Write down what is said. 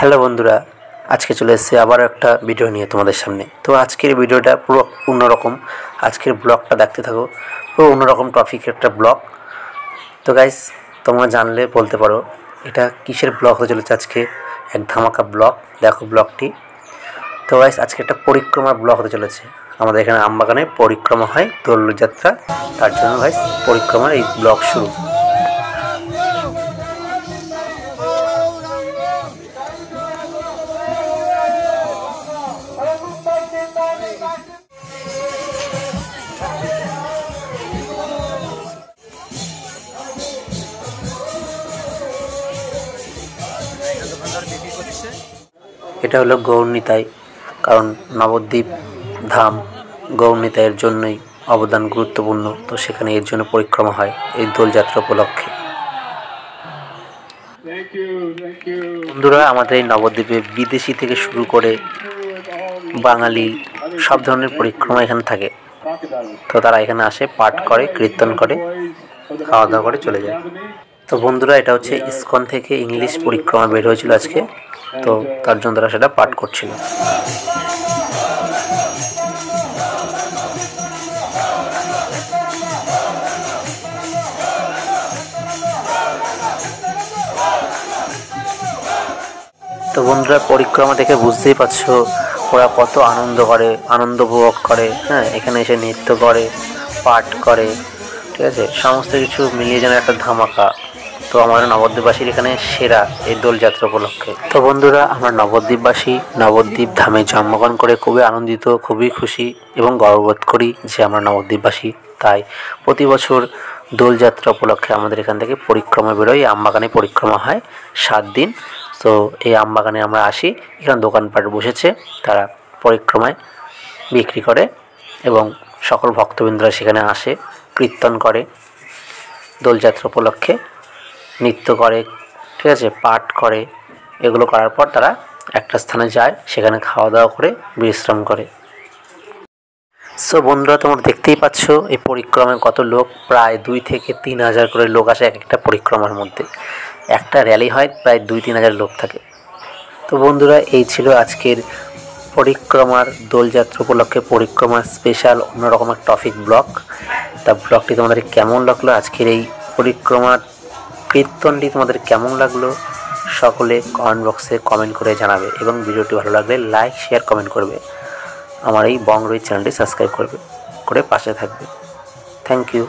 Hello বন্ধুরা, আজকে চলে এসেছি আবারও একটা ভিডিও নিয়ে তোমাদের সামনে। তো আজকের ভিডিওটা পুরো অন্যরকম। আজকের ব্লগটা দেখতে থাকো, পুরো অন্যরকম টপিকের একটা ব্লগ। তো গাইস, তোমরা জানলে বলতে পারো এটা কিসের ব্লগ হতে চলেছে। আজকে এক ধামাকা ব্লগ, দেখো ব্লগটি। তো গাইস, আজকে একটা পরিক্রমার ব্লগ হতে চলেছে। আমাদের এখানে আমবাগানে পরিক্রমা হয়, দোলযাত্রা। তার জন্য গাইস পরিক্রমার এই ব্লগ শুরু। এটা হলো গৌরনিতাই, কারণ নবদ্বীপ ধাম গৌরনিতাইয়ের জন্যই অবদান গুরুত্বপূর্ণ। তো সেখানে এর জন্য পরিক্রমা হয় এই দোলযাত্রা উপলক্ষে। বন্ধুরা, আমাদের এই নবদ্বীপে বিদেশি থেকে শুরু করে বাঙালি সব ধরনের পরিক্রমা এখানে থাকে। তো তারা এখানে আসে, পাঠ করে, কীর্তন করে, খাওয়া দাওয়া করে চলে যায়। তো বন্ধুরা, এটা হচ্ছে ইসকন থেকে ইংলিশ পরিক্রমা বের হয়েছিল আজকে। তো তার জন্য তারা সেটা পাঠ করছিল। তো বন্ধুরা, পরিক্রমা দেখে বুঝতেই পারছো ওরা কত আনন্দ করে, আনন্দ উপভোগ করে। হ্যাঁ, এখানে এসে নৃত্য করে, পাঠ করে, ঠিক আছে, সমস্ত কিছু মিলিয়ে যেন একটা ধামাকা। তো আমাদের নবদ্বীপবাসীর এখানে সেরা এই দোলযাত্রা উপলক্ষে। তো বন্ধুরা, আমরা নবদ্বীপবাসী নবদ্বীপ ধামে জন্মগ্রহণ করে খুবই আনন্দিত, খুবই খুশি এবং গর্ববোধ করি যে আমরা নবদ্বীপবাসী। তাই প্রতি বছর দোলযাত্রা উপলক্ষে আমাদের এখান থেকে পরিক্রমা বেরোয়। আমবাগানে পরিক্রমা হয় 7 দিন। তো এই আমবাগানে আমরা আসি, এখানে দোকানপাট বসেছে, তারা পরিক্রমায় বিক্রি করে এবং সকল ভক্তবৃন্দরা সেখানে আসে, কীর্তন করে, দোলযাত্রা উপলক্ষে নৃত্য করে, ঠিক আছে, পাঠ করে। এগুলো করার পর তারা একটা স্থানে যায়, সেখানে খাওয়া দাওয়া করে বিশ্রাম করে। সো বন্ধুরা, তোমরা দেখতেই পাচ্ছ এই পরিক্রমায় কত লোক, প্রায় 2 থেকে 3 হাজার করে লোক আসে এক একটা পরিক্রমার মধ্যে। একটা র্যালি হয়, প্রায় 2-3 হাজার লোক থাকে। তো বন্ধুরা, এই ছিল আজকের পরিক্রমার দোলযাত্রা উপলক্ষে পরিক্রমার স্পেশাল অন্যরকম এক টপিক ব্লগ। তা ব্লগটি তোমাদের কেমন লাগলো, আজকের এই পরিক্রমার কীর্তনটি তোমাদের কেমন লাগলো, সকলে কমেন্ট বক্সে কমেন্ট করে জানাবে এবং ভিডিওটি ভালো লাগলে লাইক, শেয়ার, কমেন্ট করবে। আমার এই বং রোহিত চ্যানেলটি সাবস্ক্রাইব করে পাশে থাকবে। Thank you.